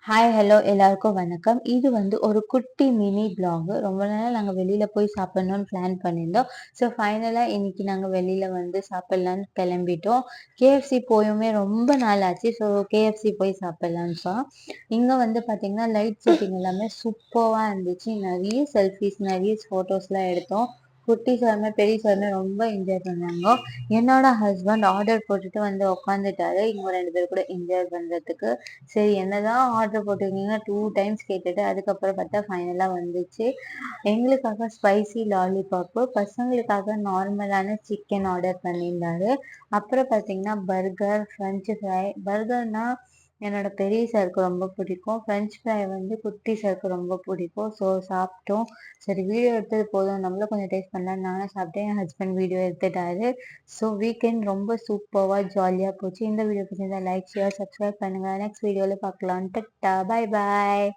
Hi, hello எல்லாருக்கும் வணக்கம். இது வந்து ஒரு குட்டி மினி வ்ளாக். ரொம்ப நாளா நாங்க வெளியில போய் சாப்பிடணும்னு பிளான் பண்ணியிருந்தோம். ஸோ ஃபைனலா இன்னைக்கு நாங்க வெளியில வந்து சாப்பிடலான்னு கிளம்பிட்டோம். KFC போயுமே ரொம்ப நாள் ஆச்சு. ஸோ KFC போய் சாப்பிடலான்ப்பா. இங்க வந்து பார்த்தீங்கன்னா, லைட் செட்டிங் எல்லாமே சூப்பர்வா இருந்துச்சு. நெறைய செல்ஃபீஸ், நெறைய ஃபோட்டோஸ்லாம் எடுத்தோம். குட்டீஸாருமே, பெரியஸாருமே ரொம்ப என்ஜாய் பண்ணாங்க. என்னோட ஹஸ்பண்ட் ஆர்டர் போட்டுட்டு வந்து உட்காந்துட்டாரு. இவங்க 2 பேர் கூட என்ஜாய் பண்றதுக்கு. சரி என்னதான் ஆர்டர் போட்டிருக்கீங்க 2 டைம்ஸ் கேட்டுட்டு அதுக்கப்புறம் பார்த்தா ஃபைனலா வந்துச்சு. எங்களுக்காக ஸ்பைசி லாலிபாப்பு, பசங்களுக்காக நார்மலான சிக்கன் ஆர்டர் பண்ணியிருந்தாரு. அப்புறம் பார்த்தீங்கன்னா பர்கர், ஃப்ரெஞ்ச் ஃப்ரை. பர்கர்னா என்னோட பெரிய சாருக்கு ரொம்ப பிடிக்கும். ஃப்ரெஞ்ச் ஃப்ரை வந்து குட்டி சாருக்கு ரொம்ப பிடிக்கும். ஸோ சாப்பிட்டோம். சரி வீடியோ எடுத்தது போதும் நம்மளும் கொஞ்சம் டேஸ்ட் பண்ணலாம்னு நானும் சாப்பிட்டேன். என் ஹஸ்பண்ட் வீடியோ எடுத்துட்டாரு. ஸோ வீக்கெண்ட் ரொம்ப சூப்பர்வா ஜாலியா போச்சு. இந்த வீடியோ பிடிச்சிருந்தா லைக், ஷேர், சப்ஸ்கிரைப் பண்ணுங்க. நெக்ஸ்ட் வீடியோல பார்க்கலாம். Ta-ta, bye bye.